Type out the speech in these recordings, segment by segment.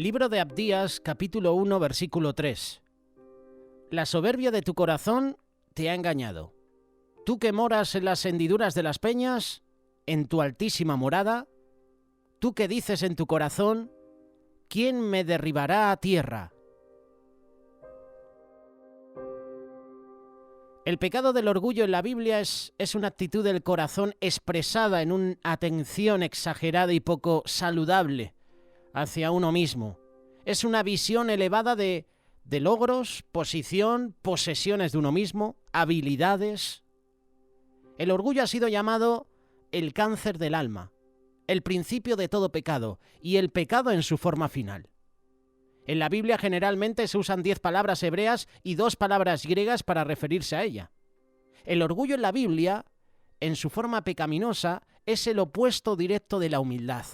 Libro de Abdías, capítulo 1, versículo 3. La soberbia de tu corazón te ha engañado. Tú que moras en las hendiduras de las peñas, en tu altísima morada, tú que dices en tu corazón, ¿quién me derribará a tierra? El pecado del orgullo en la Biblia es una actitud del corazón expresada en una atención exagerada y poco saludable hacia uno mismo. Es una visión elevada de logros, posición, posesiones de uno mismo, habilidades. El orgullo ha sido llamado el cáncer del alma, el principio de todo pecado y el pecado en su forma final. En la Biblia generalmente se usan 10 palabras hebreas y 2 palabras griegas para referirse a ella. El orgullo en la Biblia, en su forma pecaminosa, es el opuesto directo de la humildad.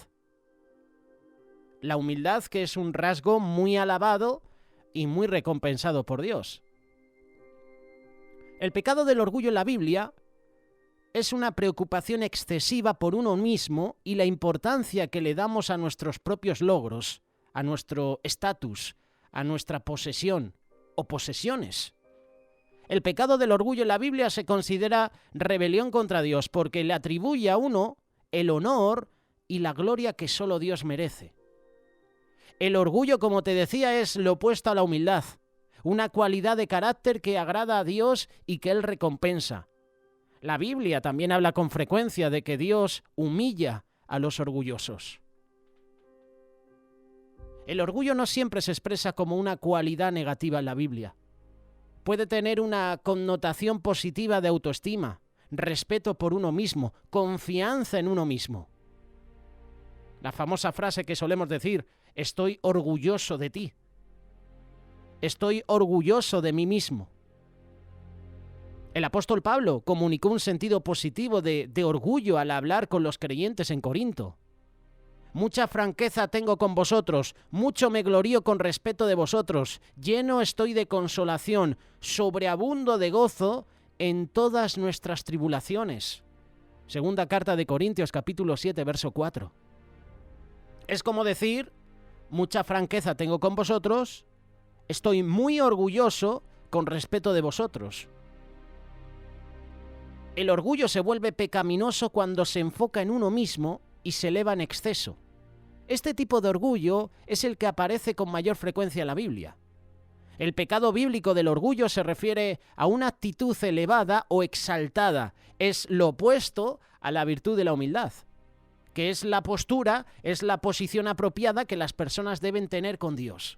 La humildad, que es un rasgo muy alabado y muy recompensado por Dios. El pecado del orgullo en la Biblia es una preocupación excesiva por uno mismo y la importancia que le damos a nuestros propios logros, a nuestro estatus, a nuestra posesión o posesiones. El pecado del orgullo en la Biblia se considera rebelión contra Dios porque le atribuye a uno el honor y la gloria que solo Dios merece. El orgullo, como te decía, es lo opuesto a la humildad, una cualidad de carácter que agrada a Dios y que Él recompensa. La Biblia también habla con frecuencia de que Dios humilla a los orgullosos. El orgullo no siempre se expresa como una cualidad negativa en la Biblia. Puede tener una connotación positiva de autoestima, respeto por uno mismo, confianza en uno mismo. La famosa frase que solemos decir, estoy orgulloso de ti. Estoy orgulloso de mí mismo. El apóstol Pablo comunicó un sentido positivo de orgullo al hablar con los creyentes en Corinto. Mucha franqueza tengo con vosotros, mucho me glorío con respeto de vosotros, lleno estoy de consolación, sobreabundo de gozo en todas nuestras tribulaciones. Segunda carta de Corintios, capítulo 7, verso 4. Es como decir, mucha franqueza tengo con vosotros, estoy muy orgulloso con respeto de vosotros. El orgullo se vuelve pecaminoso cuando se enfoca en uno mismo y se eleva en exceso. Este tipo de orgullo es el que aparece con mayor frecuencia en la Biblia. El pecado bíblico del orgullo se refiere a una actitud elevada o exaltada. Es lo opuesto a la virtud de la humildad, que es la postura, es la posición apropiada que las personas deben tener con Dios.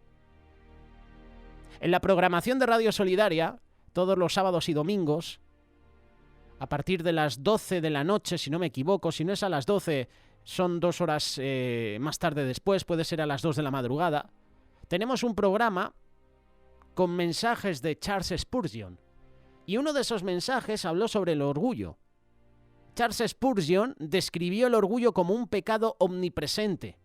En la programación de Radio Solidaria, todos los sábados y domingos, a partir de las 12 de la noche, si no me equivoco, si no es a las 12, son 2 horas más tarde después, puede ser a las 2 de la madrugada, tenemos un programa con mensajes de Charles Spurgeon. Y uno de esos mensajes habló sobre el orgullo. Charles Spurgeon describió el orgullo como un pecado omnipresente.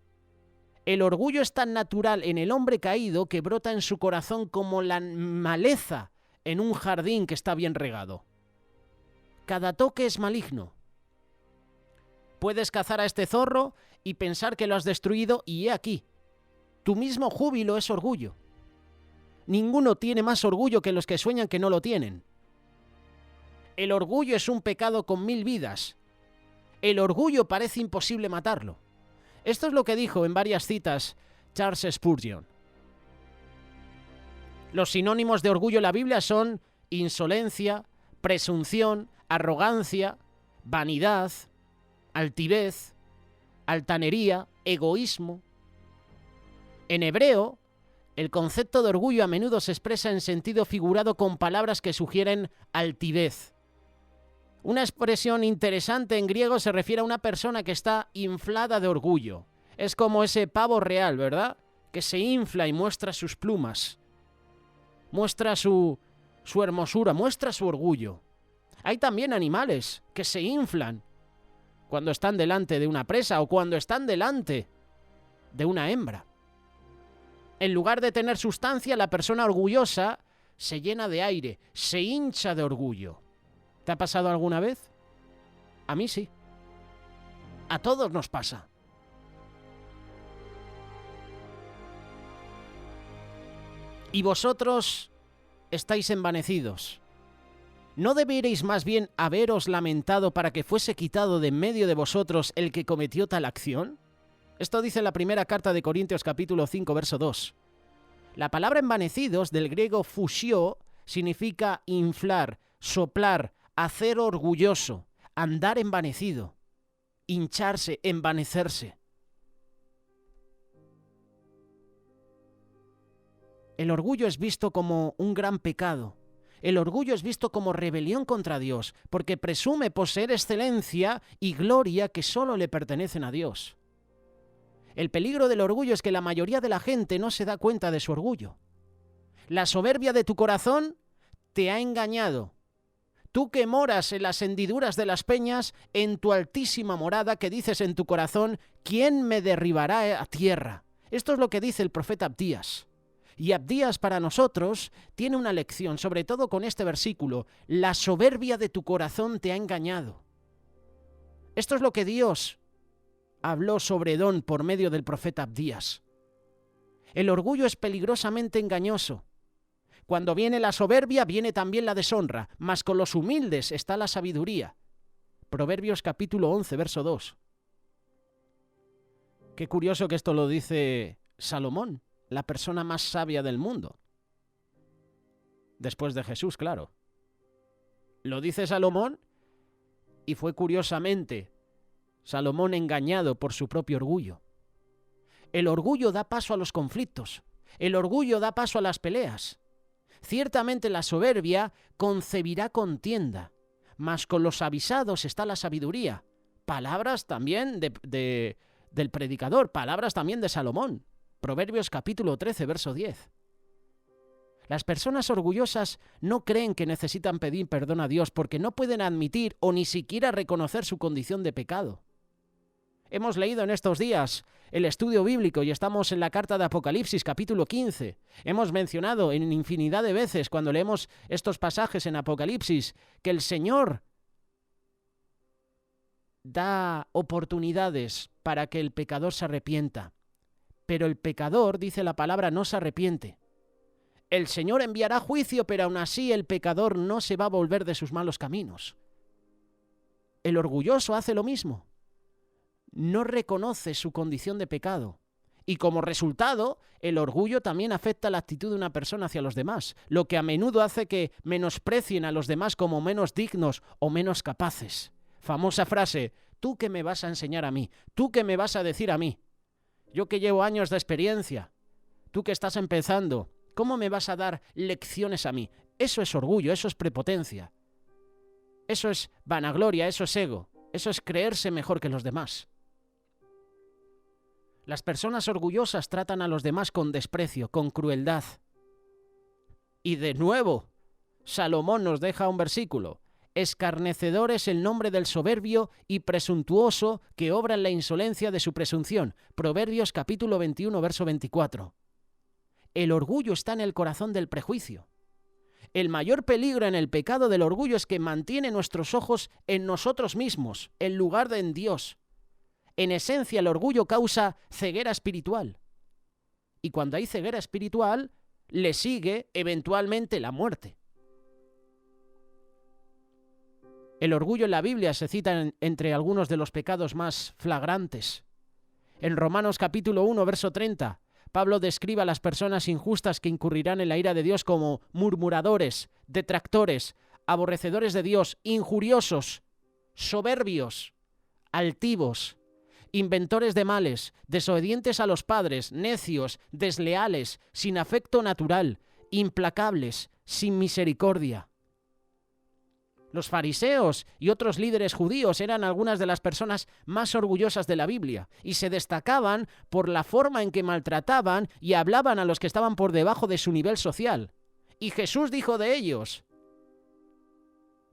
El orgullo es tan natural en el hombre caído que brota en su corazón como la maleza en un jardín que está bien regado. Cada toque es maligno. Puedes cazar a este zorro y pensar que lo has destruido y he aquí. Tu mismo júbilo es orgullo. Ninguno tiene más orgullo que los que sueñan que no lo tienen. El orgullo es un pecado con 1000 vidas. El orgullo parece imposible matarlo. Esto es lo que dijo en varias citas Charles Spurgeon. Los sinónimos de orgullo en la Biblia son insolencia, presunción, arrogancia, vanidad, altivez, altanería, egoísmo. En hebreo, el concepto de orgullo a menudo se expresa en sentido figurado con palabras que sugieren altivez. Una expresión interesante en griego se refiere a una persona que está inflada de orgullo. Es como ese pavo real, ¿verdad? Que se infla y muestra sus plumas. Muestra su hermosura, muestra su orgullo. Hay también animales que se inflan cuando están delante de una presa o cuando están delante de una hembra. En lugar de tener sustancia, la persona orgullosa se llena de aire, se hincha de orgullo. ¿Te ha pasado alguna vez? A mí sí. A todos nos pasa. y vosotros estáis envanecidos. ¿No debierais más bien haberos lamentado para que fuese quitado de en medio de vosotros el que cometió tal acción? Esto dice la primera carta de Corintios capítulo 5, verso 2. La palabra envanecidos, del griego phusio, significa inflar, soplar, hacer orgulloso, andar envanecido, hincharse, envanecerse. El orgullo es visto como un gran pecado. El orgullo es visto como rebelión contra Dios, porque presume poseer excelencia y gloria que solo le pertenecen a Dios. El peligro del orgullo es que la mayoría de la gente no se da cuenta de su orgullo. La soberbia de tu corazón te ha engañado. Tú que moras en las hendiduras de las peñas, en tu altísima morada, que dices en tu corazón, ¿quién me derribará a tierra? Esto es lo que dice el profeta Abdías. Y Abdías para nosotros tiene una lección, sobre todo con este versículo. La soberbia de tu corazón te ha engañado. Esto es lo que Dios habló sobre Edom por medio del profeta Abdías. El orgullo es peligrosamente engañoso. Cuando viene la soberbia, viene también la deshonra, mas con los humildes está la sabiduría. Proverbios capítulo 11, verso 2. Qué curioso que esto lo dice Salomón, la persona más sabia del mundo. Después de Jesús, claro. Lo dice Salomón y fue curiosamente Salomón engañado por su propio orgullo. El orgullo da paso a los conflictos. El orgullo da paso a las peleas. Ciertamente la soberbia concebirá contienda, mas con los avisados está la sabiduría. Palabras también del predicador, palabras también de Salomón. Proverbios capítulo 13, verso 10. Las personas orgullosas no creen que necesitan pedir perdón a Dios porque no pueden admitir o ni siquiera reconocer su condición de pecado. Hemos leído en estos días el estudio bíblico y estamos en la carta de Apocalipsis capítulo 15. Hemos mencionado en infinidad de veces cuando leemos estos pasajes en Apocalipsis que el Señor da oportunidades para que el pecador se arrepienta. Pero el pecador, dice la palabra, no se arrepiente. El Señor enviará juicio, pero aún así el pecador no se va a volver de sus malos caminos. El orgulloso hace lo mismo. No reconoce su condición de pecado. Y como resultado, el orgullo también afecta la actitud de una persona hacia los demás, lo que a menudo hace que menosprecien a los demás como menos dignos o menos capaces. Famosa frase, ¿tú qué me vas a enseñar a mí? ¿Tú qué me vas a decir a mí? Yo que llevo años de experiencia, tú que estás empezando, ¿cómo me vas a dar lecciones a mí? Eso es orgullo, eso es prepotencia. Eso es vanagloria, eso es ego, eso es creerse mejor que los demás. Las personas orgullosas tratan a los demás con desprecio, con crueldad. Y de nuevo, Salomón nos deja un versículo. Escarnecedor es el nombre del soberbio y presuntuoso que obra en la insolencia de su presunción. Proverbios capítulo 21, verso 24. El orgullo está en el corazón del prejuicio. El mayor peligro en el pecado del orgullo es que mantiene nuestros ojos en nosotros mismos, en lugar de en Dios. En esencia, el orgullo causa ceguera espiritual. Y cuando hay ceguera espiritual, le sigue eventualmente la muerte. El orgullo en la Biblia se cita entre algunos de los pecados más flagrantes. En Romanos capítulo 1, verso 30, Pablo describe a las personas injustas que incurrirán en la ira de Dios como murmuradores, detractores, aborrecedores de Dios, injuriosos, soberbios, altivos, inventores de males, desobedientes a los padres, necios, desleales, sin afecto natural, implacables, sin misericordia. Los fariseos y otros líderes judíos eran algunas de las personas más orgullosas de la Biblia y se destacaban por la forma en que maltrataban y hablaban a los que estaban por debajo de su nivel social. Y Jesús dijo de ellos,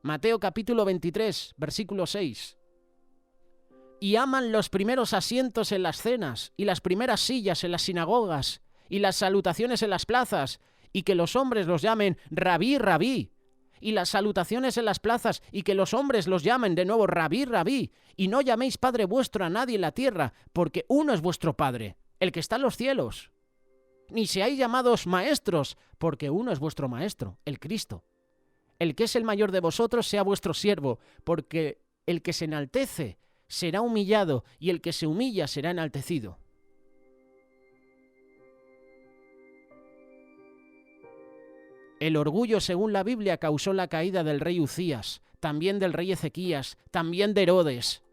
Mateo capítulo 23, versículo 6, y aman los primeros asientos en las cenas y las primeras sillas en las sinagogas y las salutaciones en las plazas y que los hombres los llamen rabí, rabí. Y las salutaciones en las plazas, y que los hombres los llamen de nuevo rabí, rabí, y no llaméis Padre vuestro a nadie en la tierra, porque uno es vuestro Padre, el que está en los cielos. ni seáis llamados maestros, porque uno es vuestro maestro, el Cristo. El que es el mayor de vosotros sea vuestro siervo, porque el que se enaltece será humillado, y el que se humilla será enaltecido. El orgullo, según la Biblia, causó la caída del rey Uzías, también del rey Ezequías, también de Herodes.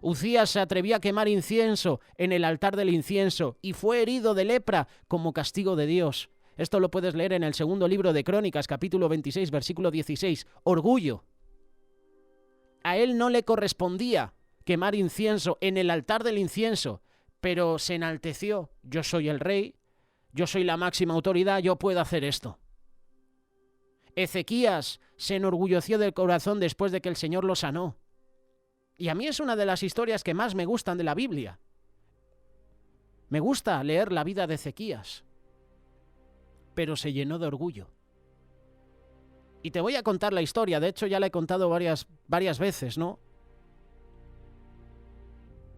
Uzías se atrevió a quemar incienso en el altar del incienso y fue herido de lepra como castigo de Dios. Esto lo puedes leer en el segundo libro de Crónicas, capítulo 26, versículo 16. Orgullo. A él no le correspondía quemar incienso en el altar del incienso, pero se enalteció. Yo soy el rey, yo soy la máxima autoridad, yo puedo hacer esto. Ezequías se enorgulleció del corazón después de que el Señor lo sanó. Y a mí es una de las historias que más me gustan de la Biblia. Me gusta leer la vida de Ezequías, pero se llenó de orgullo. Y te voy a contar la historia, de hecho ya la he contado varias veces, ¿no?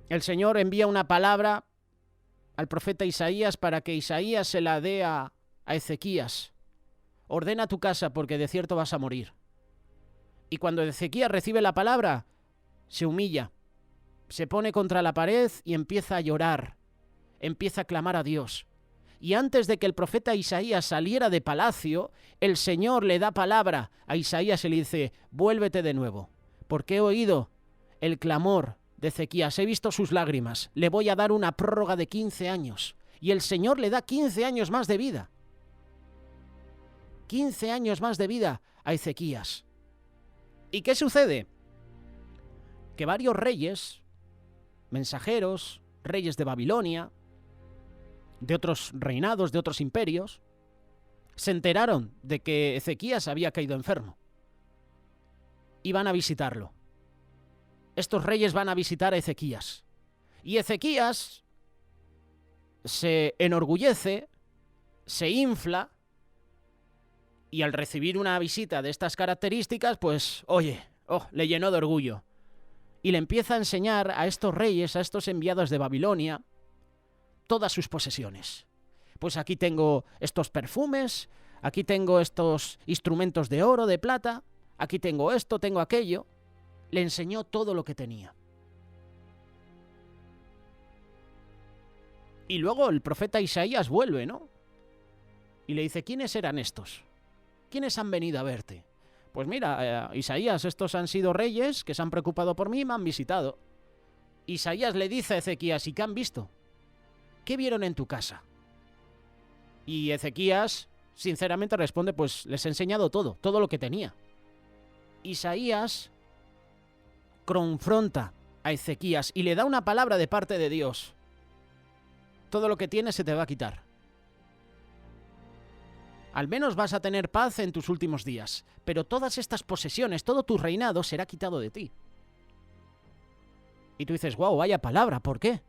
El Señor envía una palabra al profeta Isaías para que Isaías se la dé a Ezequías. Ordena tu casa porque de cierto vas a morir. Y cuando Ezequías recibe la palabra, se humilla, se pone contra la pared y empieza a llorar, empieza a clamar a Dios. Y antes de que el profeta Isaías saliera de palacio, el Señor le da palabra a Isaías y le dice: vuélvete de nuevo, porque he oído el clamor de Ezequías, he visto sus lágrimas, le voy a dar una prórroga de 15 años. Y el Señor le da 15 años más de vida. 15 años más de vida a Ezequías. ¿Y qué sucede? Que varios reyes, mensajeros, reyes de Babilonia, de otros reinados, de otros imperios, se enteraron de que Ezequías había caído enfermo. Y van a visitarlo. Estos reyes van a visitar a Ezequías. Y Ezequías se enorgullece, se infla, y al recibir una visita de estas características, pues, le llenó de orgullo. Y le empieza a enseñar a estos reyes, a estos enviados de Babilonia, todas sus posesiones. Pues aquí tengo estos perfumes, aquí tengo estos instrumentos de oro, de plata, aquí tengo esto, tengo aquello. Le enseñó todo lo que tenía. Y luego el profeta Isaías vuelve, ¿no? Y le dice: ¿quiénes eran estos? ¿Quiénes han venido a verte? Pues mira, Isaías, estos han sido reyes que se han preocupado por mí y me han visitado. Isaías le dice a Ezequías: ¿y qué han visto? ¿Qué vieron en tu casa? Y Ezequías, sinceramente, responde: pues les he enseñado todo lo que tenía. Isaías confronta a Ezequías y le da una palabra de parte de Dios: todo lo que tienes se te va a quitar. Al menos vas a tener paz en tus últimos días, pero todas estas posesiones, todo tu reinado será quitado de ti. Y tú dices: wow, vaya palabra, ¿por qué?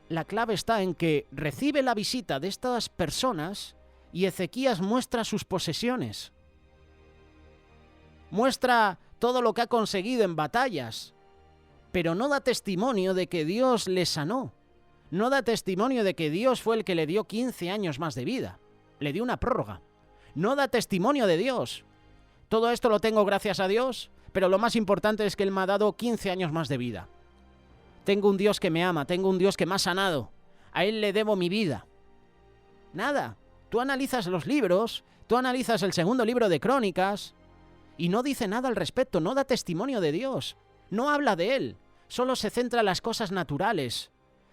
La clave está en que recibe la visita de estas personas y Ezequías muestra sus posesiones. Muestra todo lo que ha conseguido en batallas, pero no da testimonio de que Dios le sanó. No da testimonio de que Dios fue el que le dio 15 años más de vida. Le dio una prórroga. No da testimonio de Dios. Todo esto lo tengo gracias a Dios, pero lo más importante es que Él me ha dado 15 años más de vida. Tengo un Dios que me ama, tengo un Dios que me ha sanado. A Él le debo mi vida. Nada. Tú analizas los libros, tú analizas el segundo libro de Crónicas y no dice nada al respecto, no da testimonio de Dios. No habla de Él, solo se centra en las cosas naturales.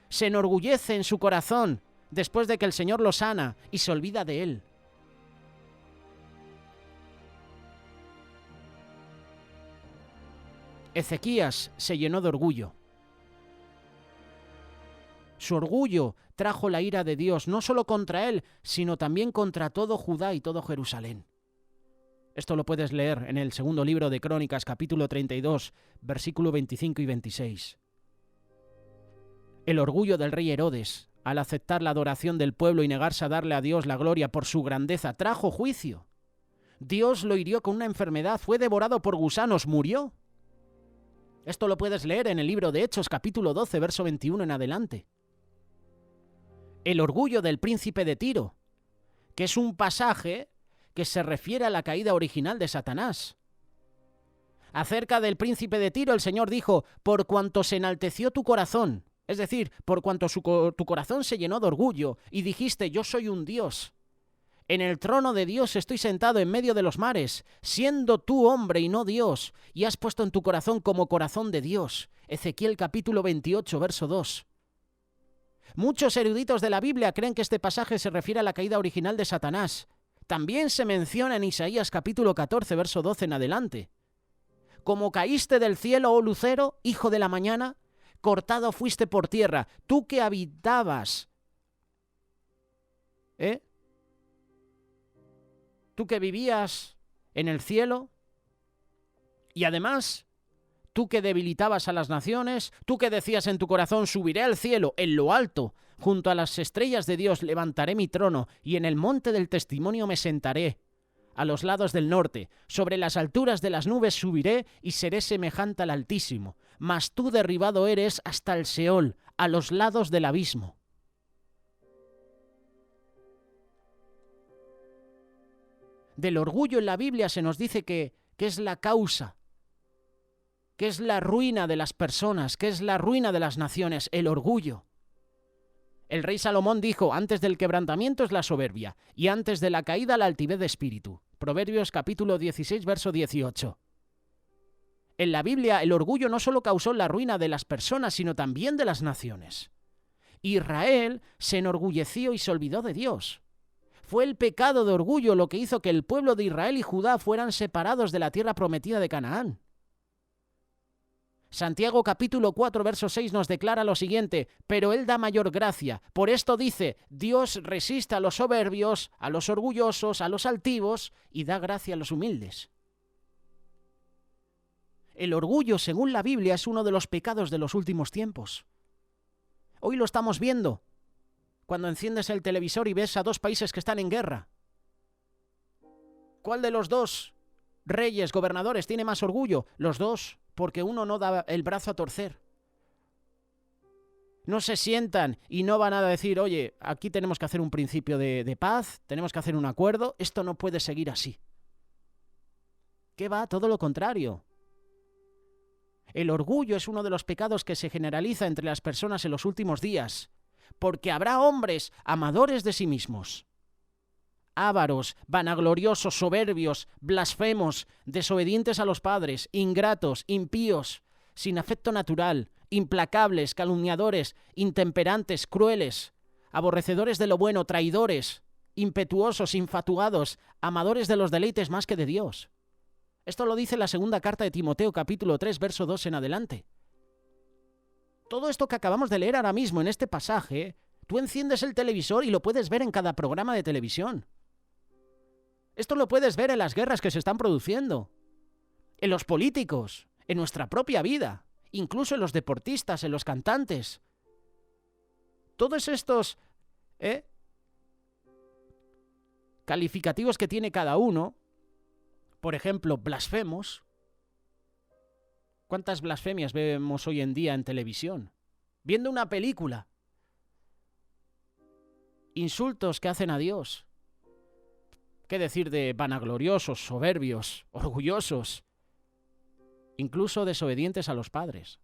Se enorgullece en su corazón después de que el Señor lo sana y se olvida de Él. Ezequías se llenó de orgullo. Su orgullo trajo la ira de Dios, no solo contra él, sino también contra todo Judá y todo Jerusalén. Esto lo puedes leer en el segundo libro de Crónicas, capítulo 32, versículo 25 y 26. El orgullo del rey Herodes, al aceptar la adoración del pueblo y negarse a darle a Dios la gloria por su grandeza, trajo juicio. Dios lo hirió con una enfermedad, fue devorado por gusanos, murió. Esto lo puedes leer en el libro de Hechos, capítulo 12, verso 21 en adelante. el orgullo del príncipe de Tiro, que es un pasaje que se refiere a la caída original de Satanás. Acerca del príncipe de Tiro, el Señor dijo: por cuanto se enalteció tu corazón, es decir, por cuanto tu corazón se llenó de orgullo, y dijiste: yo soy un Dios. En el trono de Dios estoy sentado en medio de los mares, siendo tú hombre y no Dios, y has puesto en tu corazón como corazón de Dios. Ezequiel capítulo 28, verso 2. Muchos eruditos de la Biblia creen que este pasaje se refiere a la caída original de Satanás. También se menciona en Isaías capítulo 14, verso 12 en adelante. Como caíste del cielo, oh lucero, hijo de la mañana, cortado fuiste por tierra, tú que habitabas. Tú que vivías en el cielo, y además, tú que debilitabas a las naciones, tú que decías en tu corazón: subiré al cielo, en lo alto, junto a las estrellas de Dios levantaré mi trono, y en el monte del testimonio me sentaré, a los lados del norte, sobre las alturas de las nubes subiré y seré semejante al Altísimo, mas tú derribado eres hasta el Seol, a los lados del abismo. Del orgullo en la Biblia se nos dice que es la causa, que es la ruina de las personas, que es la ruina de las naciones, el orgullo. El rey Salomón dijo: antes del quebrantamiento es la soberbia, y antes de la caída la altivez de espíritu. Proverbios capítulo 16, verso 18. En la Biblia el orgullo no solo causó la ruina de las personas, sino también de las naciones. Israel se enorgulleció y se olvidó de Dios. Fue el pecado de orgullo lo que hizo que el pueblo de Israel y Judá fueran separados de la tierra prometida de Canaán. Santiago capítulo 4, verso 6 nos declara lo siguiente: pero Él da mayor gracia. Por esto dice: Dios resiste a los soberbios, a los orgullosos, a los altivos, y da gracia a los humildes. El orgullo, según la Biblia, es uno de los pecados de los últimos tiempos. Hoy lo estamos viendo. Cuando enciendes el televisor y ves a dos países que están en guerra. ¿Cuál de los dos reyes, gobernadores, tiene más orgullo? Los dos, porque uno no da el brazo a torcer. No se sientan y no van a decir: oye, aquí tenemos que hacer un principio de paz, tenemos que hacer un acuerdo, esto no puede seguir así. ¿Qué va? Todo lo contrario. El orgullo es uno de los pecados que se generaliza entre las personas en los últimos días. Porque habrá hombres amadores de sí mismos, ávaros, vanagloriosos, soberbios, blasfemos, desobedientes a los padres, ingratos, impíos, sin afecto natural, implacables, calumniadores, intemperantes, crueles, aborrecedores de lo bueno, traidores, impetuosos, infatuados, amadores de los deleites más que de Dios. Esto lo dice la segunda carta de Timoteo, capítulo 3, verso 2 en adelante. Todo esto que acabamos de leer ahora mismo en este pasaje, tú enciendes el televisor y lo puedes ver en cada programa de televisión. Esto lo puedes ver en las guerras que se están produciendo, en los políticos, en nuestra propia vida, incluso en los deportistas, en los cantantes. Todos estos calificativos que tiene cada uno, por ejemplo, blasfemos. ¿Cuántas blasfemias vemos hoy en día en televisión? Viendo una película. Insultos que hacen a Dios. ¿Qué decir de vanagloriosos, soberbios, orgullosos? Incluso desobedientes a los padres.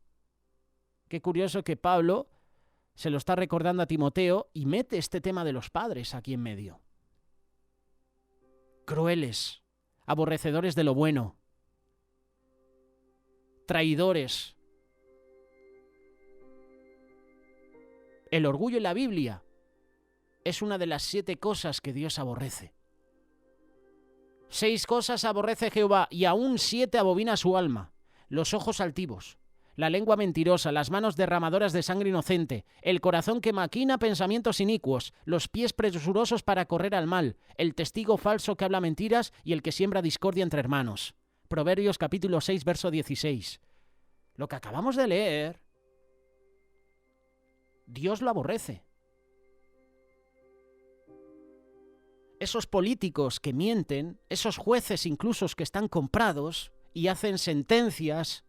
Qué curioso que Pablo se lo está recordando a Timoteo y mete este tema de los padres aquí en medio. Crueles, aborrecedores de lo bueno, traidores. El orgullo en la Biblia es una de las 7 cosas que Dios aborrece. 6 cosas aborrece Jehová, y aún 7 abomina su alma: los ojos altivos, la lengua mentirosa, las manos derramadoras de sangre inocente, el corazón que maquina pensamientos inicuos, los pies presurosos para correr al mal, el testigo falso que habla mentiras y el que siembra discordia entre hermanos. Proverbios capítulo 6, verso 16. Lo que acabamos de leer, Dios lo aborrece. Esos políticos que mienten, esos jueces incluso que están comprados y hacen sentencias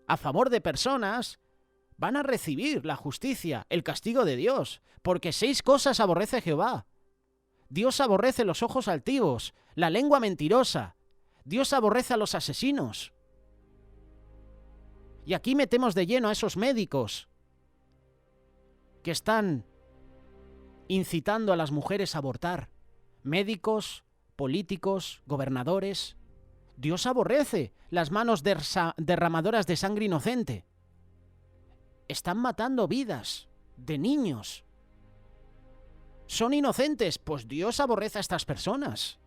a favor de personas van a recibir la justicia, el castigo de Dios, porque 6 cosas aborrece Jehová. Dios aborrece los ojos altivos, la lengua mentirosa. Dios aborrece a los asesinos. Y aquí metemos de lleno a esos médicos que están incitando a las mujeres a abortar. Médicos, políticos, gobernadores. Dios aborrece las manos derramadoras de sangre inocente. Están matando vidas de niños. Son inocentes, pues Dios aborrece a estas personas.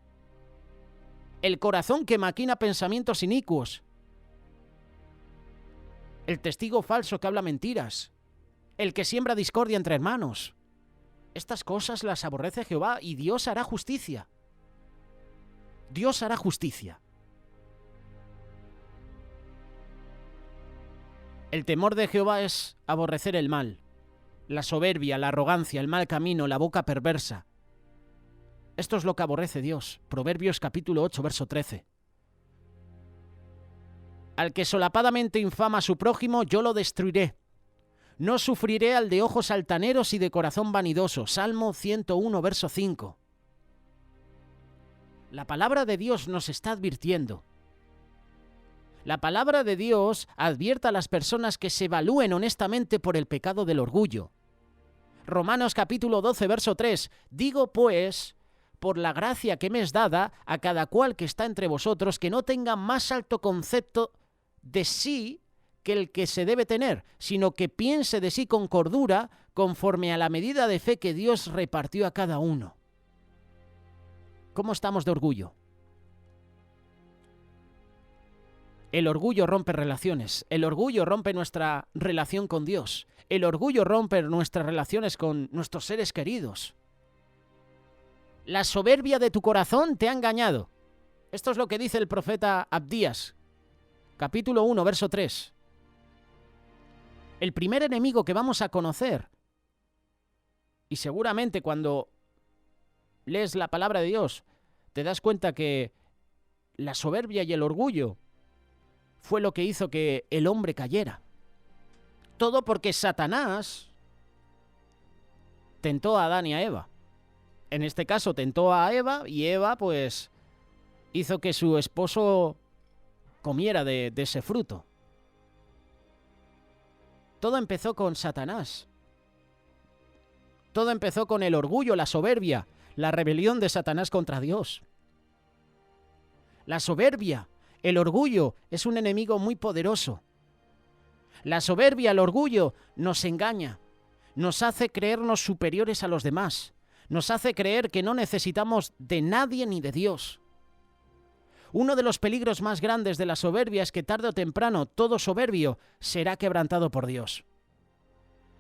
El corazón que maquina pensamientos inicuos. El testigo falso que habla mentiras. El que siembra discordia entre hermanos. Estas cosas las aborrece Jehová y Dios hará justicia. Dios hará justicia. El temor de Jehová es aborrecer el mal, la soberbia, la arrogancia, el mal camino, la boca perversa. Esto es lo que aborrece Dios. Proverbios capítulo 8, verso 13. Al que solapadamente infama a su prójimo, yo lo destruiré. No sufriré al de ojos altaneros y de corazón vanidoso. Salmo 101, verso 5. La palabra de Dios nos está advirtiendo. La palabra de Dios advierte a las personas que se evalúen honestamente por el pecado del orgullo. Romanos capítulo 12, verso 3. Digo pues, por la gracia que me es dada, a cada cual que está entre vosotros, que no tenga más alto concepto de sí que el que se debe tener, sino que piense de sí con cordura, conforme a la medida de fe que Dios repartió a cada uno. ¿Cómo estamos de orgullo? El orgullo rompe relaciones, el orgullo rompe nuestra relación con Dios, el orgullo rompe nuestras relaciones con nuestros seres queridos. La soberbia de tu corazón te ha engañado. Esto es lo que dice el profeta Abdías, capítulo 1, verso 3. El primer enemigo que vamos a conocer, y seguramente cuando lees la palabra de Dios te das cuenta que la soberbia y el orgullo fue lo que hizo que el hombre cayera. Todo porque Satanás tentó a Adán y a Eva. En este caso tentó a Eva y Eva pues hizo que su esposo comiera de ese fruto. Todo empezó con Satanás. Todo empezó con el orgullo, la soberbia, la rebelión de Satanás contra Dios. La soberbia, el orgullo, es un enemigo muy poderoso. La soberbia, el orgullo, nos engaña, nos hace creernos superiores a los demás, nos hace creer que no necesitamos de nadie ni de Dios. Uno de los peligros más grandes de la soberbia es que tarde o temprano todo soberbio será quebrantado por Dios.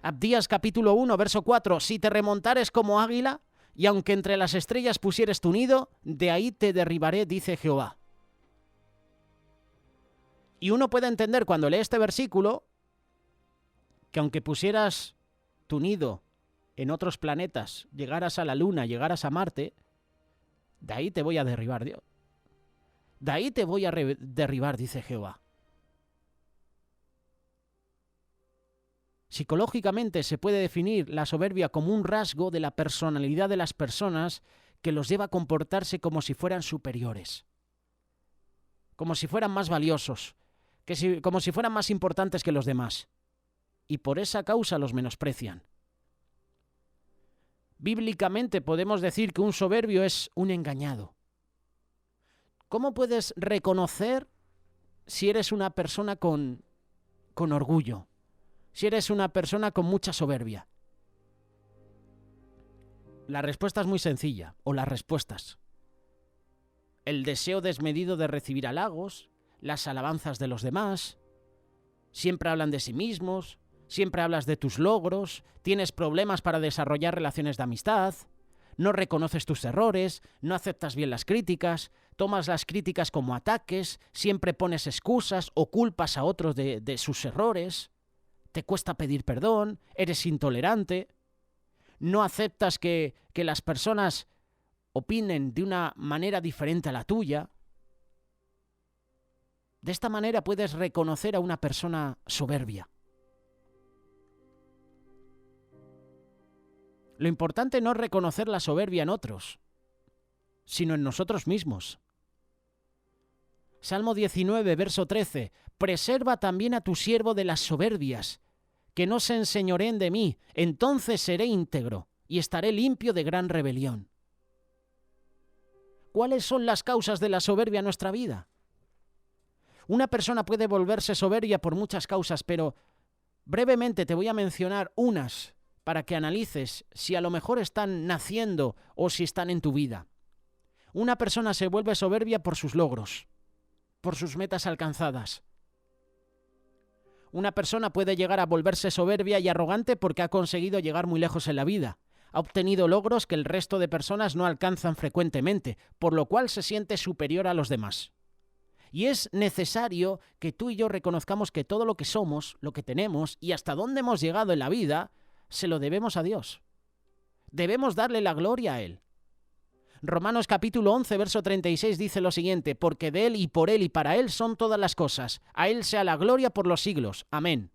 Abdías capítulo 1, verso 4. Si te remontares como águila, y aunque entre las estrellas pusieres tu nido, de ahí te derribaré, dice Jehová. Y uno puede entender cuando lee este versículo que aunque pusieras tu nido en otros planetas, llegaras a la Luna, llegaras a Marte, de ahí te voy a derribar, Dios. De ahí te voy a derribar, dice Jehová. Psicológicamente se puede definir la soberbia como un rasgo de la personalidad de las personas que los lleva a comportarse como si fueran superiores, como si fueran más valiosos, como si fueran más importantes que los demás. Y por esa causa los menosprecian. Bíblicamente podemos decir que un soberbio es un engañado. ¿Cómo puedes reconocer si eres una persona con orgullo? Si eres una persona con mucha soberbia. La respuesta es muy sencilla, o las respuestas. El deseo desmedido de recibir halagos, las alabanzas de los demás, siempre hablan de sí mismos, siempre hablas de tus logros, tienes problemas para desarrollar relaciones de amistad, no reconoces tus errores, no aceptas bien las críticas, tomas las críticas como ataques, siempre pones excusas o culpas a otros de sus errores. Te cuesta pedir perdón, eres intolerante, no aceptas que las personas opinen de una manera diferente a la tuya. De esta manera puedes reconocer a una persona soberbia. Lo importante no es reconocer la soberbia en otros, sino en nosotros mismos. Salmo 19, verso 13. Preserva también a tu siervo de las soberbias, que no se enseñoreen de mí, entonces seré íntegro y estaré limpio de gran rebelión. ¿Cuáles son las causas de la soberbia en nuestra vida? Una persona puede volverse soberbia por muchas causas, pero brevemente te voy a mencionar unas para que analices si a lo mejor están naciendo o si están en tu vida. Una persona se vuelve soberbia por sus logros, por sus metas alcanzadas. Una persona puede llegar a volverse soberbia y arrogante porque ha conseguido llegar muy lejos en la vida. Ha obtenido logros que el resto de personas no alcanzan frecuentemente, por lo cual se siente superior a los demás. Y es necesario que tú y yo reconozcamos que todo lo que somos, lo que tenemos y hasta dónde hemos llegado en la vida, se lo debemos a Dios. Debemos darle la gloria a Él. Romanos capítulo 11, verso 36 dice lo siguiente: porque de Él y por Él y para Él son todas las cosas. A Él sea la gloria por los siglos. Amén.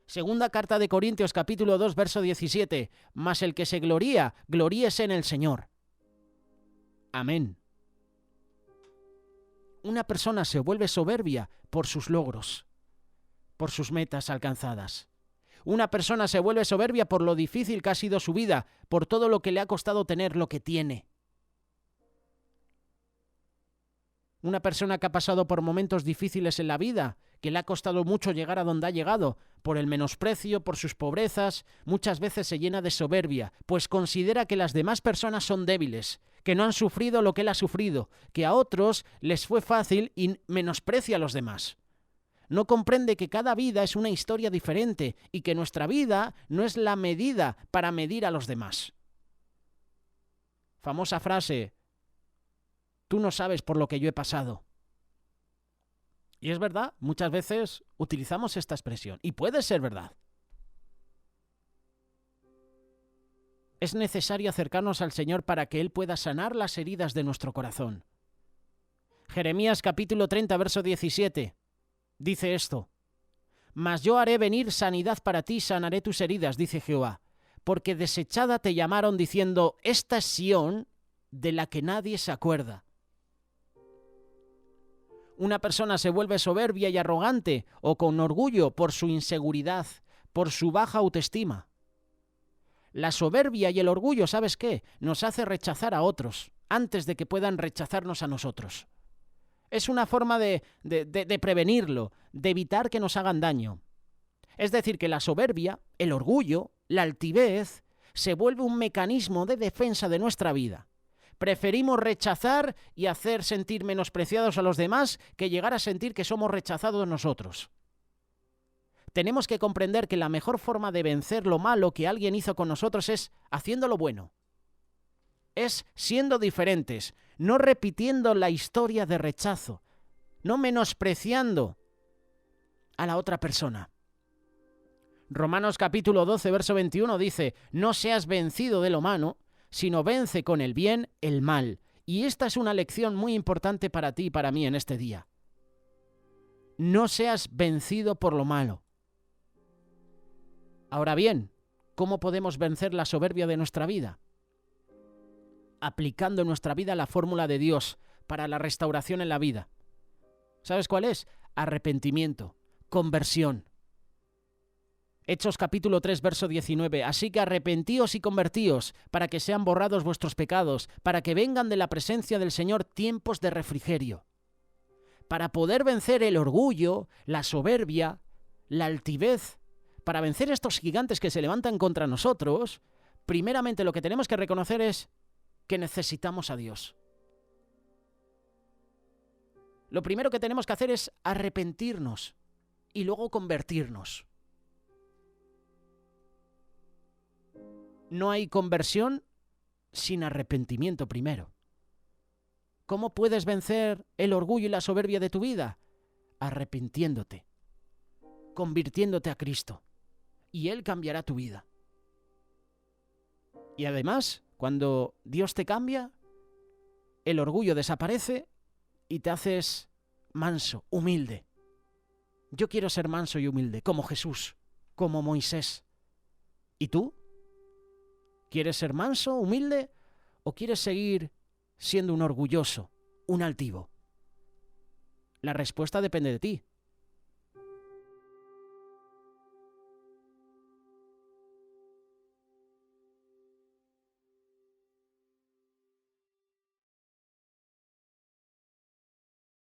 Segunda carta de Corintios capítulo 2, verso 17. Mas el que se gloría, gloríese en el Señor. Amén. Una persona se vuelve soberbia por sus logros, por sus metas alcanzadas. Una persona se vuelve soberbia por lo difícil que ha sido su vida, por todo lo que le ha costado tener lo que tiene. Una persona que ha pasado por momentos difíciles en la vida, que le ha costado mucho llegar a donde ha llegado, por el menosprecio, por sus pobrezas, muchas veces se llena de soberbia, pues considera que las demás personas son débiles, que no han sufrido lo que él ha sufrido, que a otros les fue fácil y menosprecia a los demás. No comprende que cada vida es una historia diferente y que nuestra vida no es la medida para medir a los demás. Famosa frase: tú no sabes por lo que yo he pasado. Y es verdad, muchas veces utilizamos esta expresión, y puede ser verdad. Es necesario acercarnos al Señor para que Él pueda sanar las heridas de nuestro corazón. Jeremías capítulo 30, verso 17. Dice esto: mas yo haré venir sanidad para ti, sanaré tus heridas, dice Jehová, porque desechada te llamaron diciendo: esta es Sión, de la que nadie se acuerda. Una persona se vuelve soberbia y arrogante o con orgullo por su inseguridad, por su baja autoestima. La soberbia y el orgullo, ¿sabes qué? Nos hace rechazar a otros antes de que puedan rechazarnos a nosotros. Es una forma de prevenirlo, de evitar que nos hagan daño. Es decir, que la soberbia, el orgullo, la altivez, se vuelve un mecanismo de defensa de nuestra vida. Preferimos rechazar y hacer sentir menospreciados a los demás que llegar a sentir que somos rechazados nosotros. Tenemos que comprender que la mejor forma de vencer lo malo que alguien hizo con nosotros es haciendo lo bueno. Es siendo diferentes, no repitiendo la historia de rechazo, no menospreciando a la otra persona. Romanos capítulo 12, verso 21 dice: no seas vencido de lo malo, sino vence con el bien el mal. Y esta es una lección muy importante para ti y para mí en este día. No seas vencido por lo malo. Ahora bien, ¿cómo podemos vencer la soberbia de nuestra vida? Aplicando en nuestra vida la fórmula de Dios para la restauración en la vida. ¿Sabes cuál es? Arrepentimiento, conversión. Hechos capítulo 3, verso 19. Así que arrepentíos y convertíos, para que sean borrados vuestros pecados, para que vengan de la presencia del Señor tiempos de refrigerio. Para poder vencer el orgullo, la soberbia, la altivez, para vencer estos gigantes que se levantan contra nosotros, primeramente lo que tenemos que reconocer es que necesitamos a Dios. Lo primero que tenemos que hacer es arrepentirnos y luego convertirnos. No hay conversión sin arrepentimiento primero. ¿Cómo puedes vencer el orgullo y la soberbia de tu vida? Arrepintiéndote, convirtiéndote a Cristo, y Él cambiará tu vida. Y además, cuando Dios te cambia, el orgullo desaparece y te haces manso, humilde. Yo quiero ser manso y humilde, como Jesús, como Moisés. ¿Y tú? ¿Quieres ser manso, humilde o quieres seguir siendo un orgulloso, un altivo? La respuesta depende de ti.